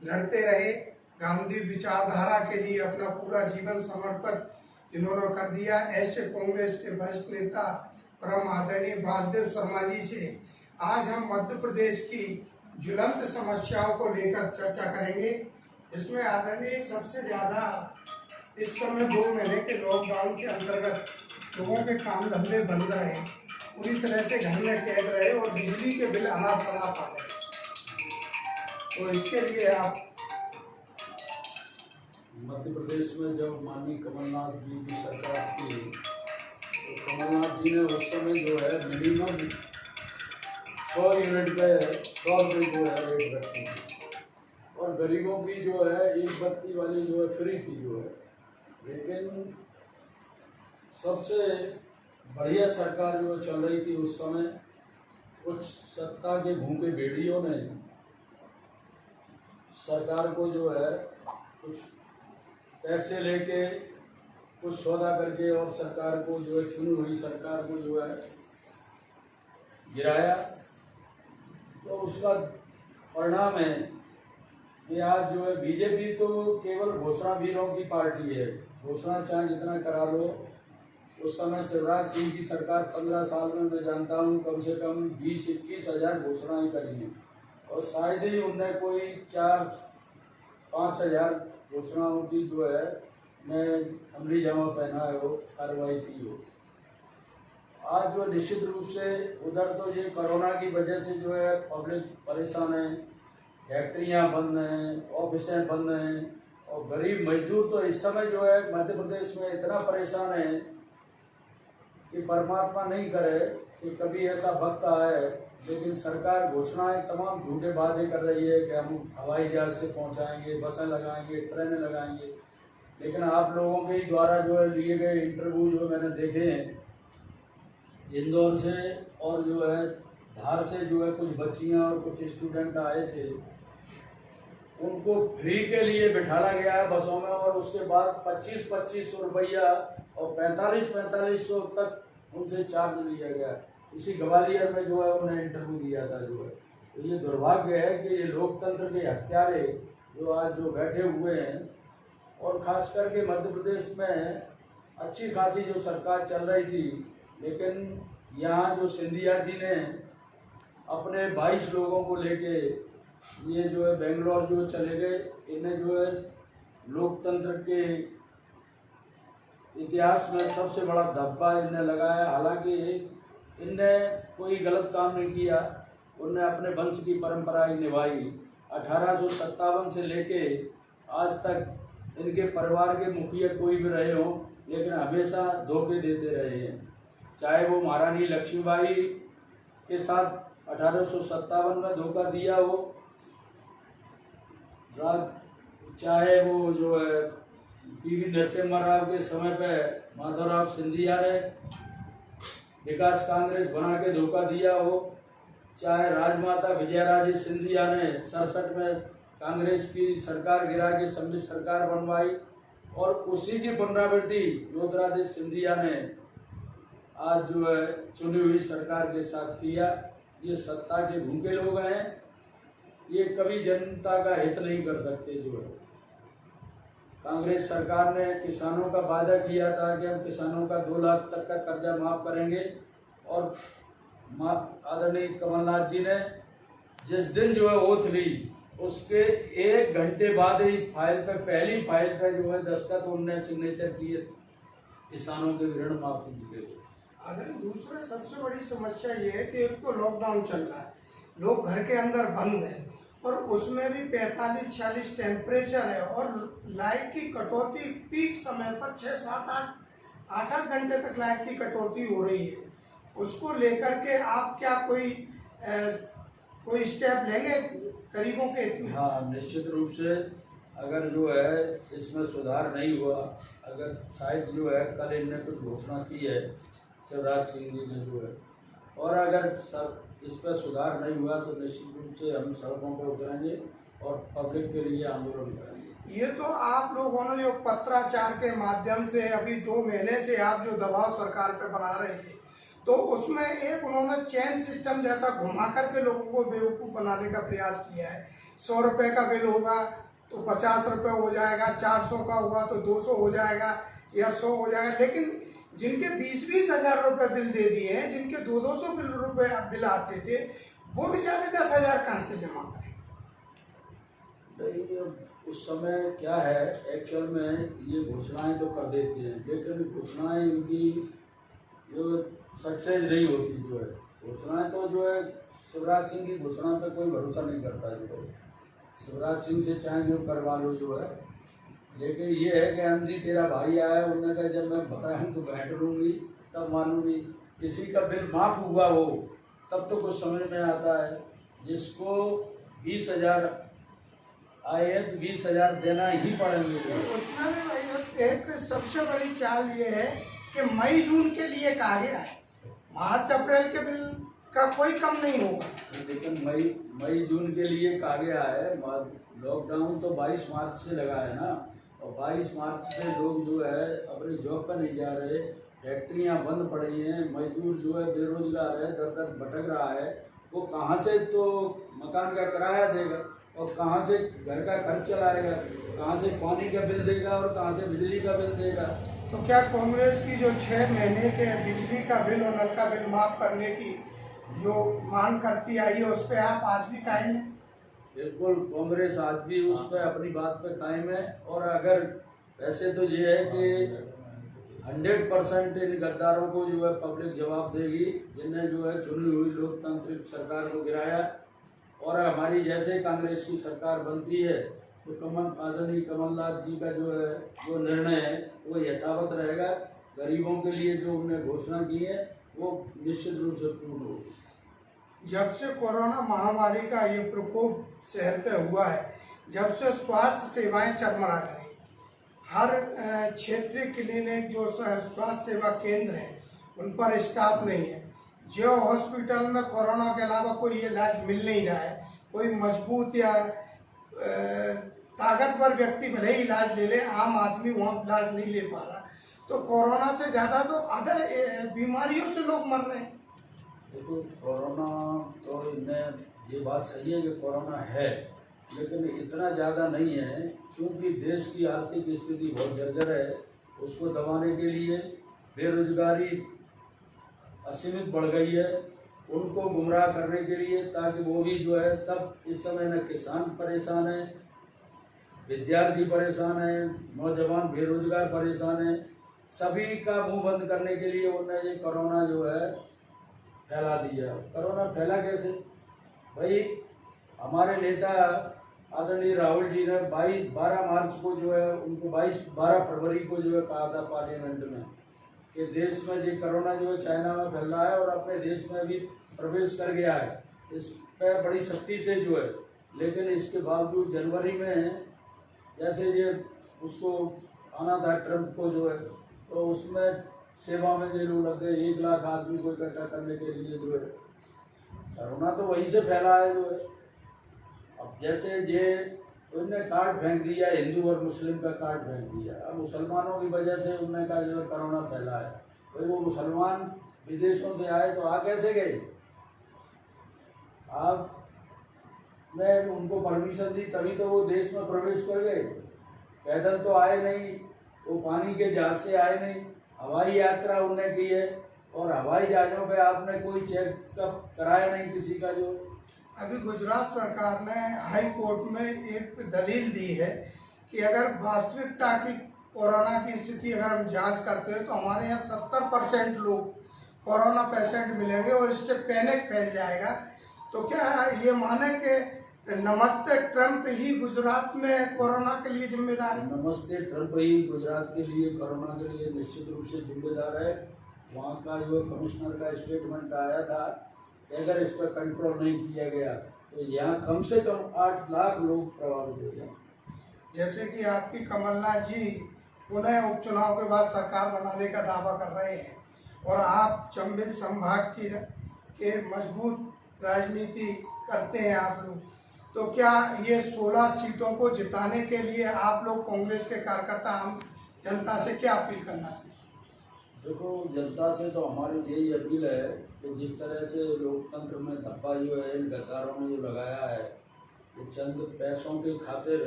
लड़ते रहे। गांधी विचारधारा के लिए अपना पूरा जीवन समर्पित इन्होंने कर दिया। ऐसे कांग्रेस के वरिष्ठ नेता परम आदरणीय वासुदेव शर्मा जी से आज हम मध्य प्रदेश की ज्वलंत समस्याओं को लेकर चर्चा करेंगे। इसमें आदरणीय सबसे ज़्यादा इस समय 2 महीने के लॉकडाउन के अंतर्गत लोगों के काम धंधे बंद रहे, पूरी तरह से घर में कैद रहे और बिजली के बिल अनाप शनाप आ रहे। तो इसके लिए आप मध्य प्रदेश में जब माननीय कमलनाथ जी की सरकार थी तो कमलनाथ जी ने उस समय जो है मिनिमम 100 यूनिट पे 100 रुपये जो है रेट रखी थी और गरीबों की जो है एक बत्ती वाली जो है फ्री थी जो है। लेकिन सबसे बढ़िया सरकार जो चल रही थी उस समय, कुछ सत्ता के भूखे भेड़ियों ने सरकार को जो है कुछ पैसे लेके कुछ सौदा करके और सरकार को जो है चुनी हुई सरकार को जो है गिराया। तो उसका परिणाम है कि आज जो है बीजेपी तो केवल घोषणा वीरों की पार्टी है। घोषणा चाहे जितना करा लो। उस समय शिवराज सिंह की सरकार 15 साल में मैं जानता हूँ कम से कम 20-21 हज़ार घोषणाएँ करी हैं और शायद ही उनने कोई 4-5 हज़ार घोषणाओं की जो है मैं अमली जामा पहना है वो कार्रवाई की हो। आज जो निश्चित रूप से उधर तो ये कोरोना की वजह से जो है पब्लिक परेशान है, फैक्ट्रियाँ बंद हैं, ऑफिसें बंद हैं और गरीब मजदूर तो इस समय जो है मध्य प्रदेश में इतना परेशान है कि परमात्मा नहीं करे कि कभी ऐसा वक्त आए। लेकिन सरकार घोषणाएं तमाम झूठे वादे कर रही है कि हम हवाई जहाज से पहुंचाएंगे, बसें लगाएंगे, ट्रेनें लगाएंगे। लेकिन आप लोगों के द्वारा जो है लिए गए इंटरव्यू जो मैंने देखे हैं इंदौर से और जो है धार से जो है कुछ बच्चियां और कुछ स्टूडेंट आए थे, उनको फ्री के लिए बिठाला गया है बसों में और उसके बाद 25-25 रुपया और 45-4500 तक उनसे चार्ज लिया गया। इसी ग्वालियर में जो है उन्हें इंटरव्यू दिया था जो है। तो ये दुर्भाग्य है कि ये लोकतंत्र के हत्यारे जो आज जो बैठे हुए हैं और ख़ास करके मध्य प्रदेश में अच्छी खासी जो सरकार चल रही थी, लेकिन यहाँ जो सिंधिया जी ने अपने 22 लोगों को लेके ये जो है बेंगलोर जो चले गए, इन्हें जो है लोकतंत्र के इतिहास में सबसे बड़ा धब्बा इन्हें लगाया। हालांकि इनने कोई गलत काम नहीं किया, उनने अपने वंश की परंपरा ही निभाई। 1857 से लेके आज तक इनके परिवार के मुखिया कोई भी रहे हों, लेकिन हमेशा धोखे देते रहे हैं। चाहे वो महारानी लक्ष्मीबाई के साथ 1857 में धोखा दिया हो, चाहे वो जो है पीवी नरसिम्हा राव के समय पे माधवराव सिंधिया ने विकास कांग्रेस बना के धोखा दिया हो, चाहे राजमाता विजयराजे सिंधिया ने 67 में कांग्रेस की सरकार गिरा के सम्मिश्र सरकार बनवाई और उसी की पुनरावृत्ति ज्योतिरादित्य सिंधिया ने आज जो है चुनी हुई सरकार के साथ किया। ये सत्ता के भूखे लोग हैं, ये कभी जनता का हित नहीं कर सकते। जो है कांग्रेस सरकार ने किसानों का वादा किया था कि हम किसानों का 2 लाख तक का कर्जा माफ करेंगे और आदरणीय कमलनाथ जी ने जिस दिन जो है ओथ ली उसके 1 घंटे बाद ही फाइल पे पहली फाइल पे जो है दस्तखत उनने सिग्नेचर किए किसानों के ऋण माफी के लिए। आदरणीय दूसरा सबसे बड़ी समस्या ये है कि एक तो लॉकडाउन चल रहा है, लोग घर के अंदर बंद हैं और उसमें भी 45-46 टेम्परेचर है और लाइट की कटौती पीक समय पर 6-7-8 घंटे तक लाइट की कटौती हो रही है। उसको लेकर के आप क्या कोई स्टेप लेंगे गरीबों के हित में? हाँ, निश्चित रूप से अगर जो है इसमें सुधार नहीं हुआ, अगर शायद जो है कल इनने कुछ घोषणा की है शिवराज सिंह जी ने जो है, और अगर सब इस पर सुधार नहीं हुआ तो निश्चित रूप से हम सड़कों पर उतरेंगे और पब्लिक के लिए आंदोलन करेंगे। ये तो आप लोगों ने जो पत्राचार के माध्यम से अभी 2 महीने से आप जो दबाव सरकार पे बना रहे थे, तो उसमें एक उन्होंने चेन सिस्टम जैसा घुमा करके लोगों को बेवकूफ़ बनाने का प्रयास किया है 100 रुपये का बिल होगा तो 50 रुपये हो जाएगा, 400 का हुआ तो 200 हो जाएगा या 100 हो जाएगा। लेकिन जिनके 20-20 हज़ार रुपये बिल दे दिए हैं, जिनके 200 रुपये बिल आते थे, वो बेचारे 10,000 कहाँ से जमा करेंगे? भाई अब उस समय क्या है, एक्चुअल में ये घोषणाएं तो कर देते हैं, लेकिन घोषणाएं इनकी जो सक्सेस नहीं होती। जो है घोषणाएं तो जो है शिवराज सिंह की घोषणा पे कोई भरोसा नहीं करता। जो है शिवराज सिंह से चाहे जो करवा लो जो है, लेकिन ये है कि अंधी तेरा भाई आया, उन्होंने कहा जब मैं भराऊँ तो बैठ लूँगी तब मानूंगी। किसी का बिल माफ़ हुआ हो तब तो कुछ समझ में आता है। जिसको 20,000 आए हैं तो 20,000 देना ही पड़ेंगे। उसमें भी भाई एक सबसे बड़ी चाल ये है कि मई जून के लिए कहा गया है, मार्च अप्रैल के बिल का कोई कम नहीं होगा। लेकिन मई जून के लिए कहा गया है। लॉकडाउन तो 22 मार्च से लगा है ना, और 22 मार्च से लोग जो है अपनी जॉब पर नहीं जा रहे, फैक्ट्रियां बंद पड़ी हैं, मजदूर जो है बेरोजगार है, दर दर भटक रहा है। वो कहाँ से तो मकान का किराया देगा, और कहाँ से घर का खर्च चलाएगा, कहाँ से पानी का बिल देगा और कहाँ से बिजली का बिल देगा। तो क्या कांग्रेस की जो 6 महीने के बिजली का बिल और नल का बिल माफ करने की जो मांग करती आई है, उस पर आप आज भी कायम हैं? बिल्कुल, कांग्रेस आज भी उस पर अपनी बात पे कायम है। और अगर वैसे तो ये है कि 100% इन गद्दारों को जो है पब्लिक जवाब देगी, जिनने जो है चुनी हुई लोकतांत्रिक सरकार को गिराया। और हमारी जैसे कांग्रेस की सरकार बनती है तो आदरणीय कमलनाथ जी का जो है वो निर्णय है वो यथावत रहेगा। गरीबों के लिए जो उन्होंने घोषणा की है वो निश्चित रूप से पूर्ण होगी। जब से कोरोना महामारी का ये प्रकोप शहर पे हुआ है, जब से स्वास्थ्य सेवाएं चरमरा गई, हर क्षेत्रीय क्लिनिक जो स्वास्थ्य सेवा केंद्र हैं उन पर स्टाफ नहीं है। जो हॉस्पिटल में कोरोना के अलावा कोई इलाज मिल नहीं रहा है, कोई मजबूत या ताकतवर व्यक्ति भले ही इलाज ले ले, आम आदमी वहाँ इलाज नहीं ले पा रहा। तो कोरोना से ज़्यादा तो अदर बीमारियों से लोग मर रहे हैं। देखो, कोरोना तो ये बात सही है कि कोरोना है, लेकिन इतना ज़्यादा नहीं है। क्योंकि देश की आर्थिक स्थिति बहुत जर्जर है, उसको दबाने के लिए बेरोजगारी असीमित बढ़ गई है, उनको गुमराह करने के लिए, ताकि वो भी जो है सब इस समय न किसान परेशान है, विद्यार्थी परेशान है, नौजवान बेरोजगार परेशान है, सभी का मुंह बंद करने के लिए उन्होंने ये कोरोना जो है फैला दिया। कोरोना फैला कैसे? भाई हमारे नेता आदरणीय राहुल जी ने 12 मार्च को जो है उनको 12 फरवरी को जो है कहा था पार्लियामेंट में कि देश में ये कोरोना जो है चाइना में फैल रहा है और अपने देश में भी प्रवेश कर गया है। इस पर बड़ी सख्ती से जो है, लेकिन इसके बावजूद जनवरी में जैसे ये उसको आना था ट्रंप को जो है, तो उसमें सेवा में ये लोग लग गए 1 लाख आदमी को इकट्ठा करने के लिए। जो है कोरोना तो वहीं से फैला है जो है। अब जैसे ये उन्होंने कार्ड फेंक दिया, हिंदू और मुस्लिम का कार्ड फेंक दिया, अब मुसलमानों की वजह से उन्होंने कहा जो है कोरोना फैला है। भाई वो मुसलमान विदेशों से आए तो आ कैसे गए? आपने उनको परमिशन दी तभी तो वो देश में प्रवेश कर गए। पैदल तो आए नहीं, वो पानी के जहाज से आए नहीं, हवाई यात्रा उन्होंने की है, और हवाई जहाज़ों पे आपने कोई चेकअप कराया नहीं किसी का। जो अभी गुजरात सरकार ने हाई कोर्ट में एक दलील दी है कि अगर वास्तविकता की कोरोना की स्थिति अगर हम जांच करते हैं तो हमारे यहाँ 70% लोग कोरोना पेशेंट मिलेंगे और इससे पैनिक फैल जाएगा। तो क्या ये माने कि नमस्ते ट्रंप ही गुजरात में कोरोना के लिए जिम्मेदार है? नमस्ते ट्रंप ही गुजरात के लिए कोरोना के लिए निश्चित रूप से जिम्मेदार है। वहाँ का जो कमिश्नर का स्टेटमेंट आया था कि अगर इस पर कंट्रोल नहीं किया गया तो यहाँ कम से कम 8 लाख लोग प्रभावित हो जाए। जैसे कि आपकी कमलनाथ जी पुनः उपचुनाव के बाद सरकार बनाने का दावा कर रहे हैं और आप चंबल संभाग के मजबूत राजनीति करते हैं आप लोग, तो क्या ये 16 सीटों को जिताने के लिए आप लोग कांग्रेस के कार्यकर्ता आम जनता से क्या अपील करना चाहिए? देखो, जनता से तो हमारी यही अपील है कि जिस तरह से लोकतंत्र में धब्बा जो है इन गद्दारों ने जो लगाया है, ये चंद पैसों के खातिर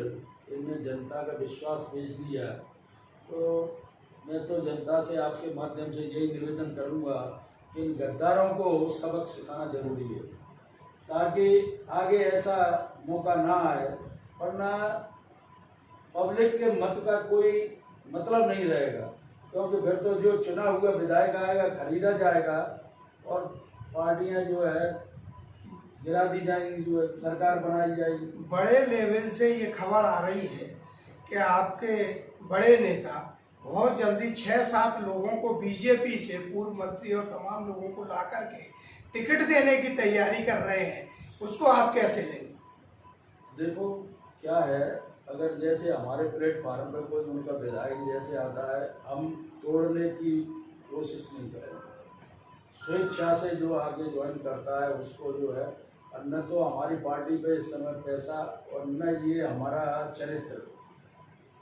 इनने जनता का विश्वास बेच दिया। तो मैं तो जनता से आपके माध्यम से यही निवेदन करूंगा कि इन गद्दारों को सबक सिखाना जरूरी है, ताकि आगे ऐसा मौका ना आए, वरना पब्लिक के मत का कोई मतलब नहीं रहेगा। क्योंकि फिर तो जो चुना हुआ विधायक आएगा खरीदा जाएगा और पार्टियां जो है गिरा दी जाएंगी, जो है सरकार बनाई जाएगी। बड़े लेवल से ये खबर आ रही है कि आपके बड़े नेता बहुत जल्दी 6-7 लोगों को बीजेपी से, पूर्व मंत्री और तमाम लोगों को ला करके टिकट देने की तैयारी कर रहे हैं, उसको आप कैसे लेंगे? देखो क्या है, अगर जैसे हमारे प्लेटफार्म पर कोई उनका विधायक जैसे आता है, हम तोड़ने की कोशिश नहीं करेंगे। स्वेच्छा से जो आगे ज्वाइन करता है उसको जो है, न तो हमारी पार्टी पे इस समय पैसा और न ये हमारा चरित्र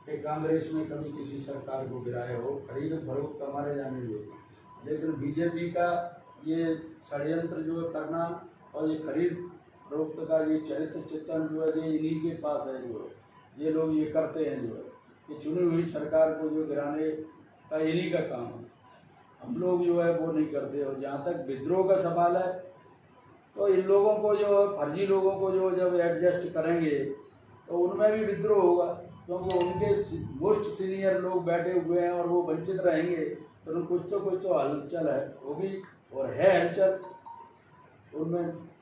कि कांग्रेस में कभी किसी सरकार को गिराए हो, खरीद फरोख्त हमारे जाने दो। लेकिन बीजेपी का ये षड्यंत्र जो है करना और ये खरीद फरोख्त का ये चरित्र चित्रण जो है ये इन्हीं के पास है, जो है ये लोग ये करते हैं, जो है कि चुनी हुई सरकार को जो गिराने का इन्हीं का काम है। हम लोग जो है वो नहीं करते। और जहाँ तक विद्रोह का सवाल है, तो इन लोगों को जो फर्जी लोगों को जो जब एडजस्ट करेंगे तो उनमें भी विद्रोह होगा, क्योंकि उनके मोस्ट सीनियर लोग बैठे हुए हैं और वो वंचित रहेंगे, तो कुछ तो हलचल है होगी और है हलचल उनमें।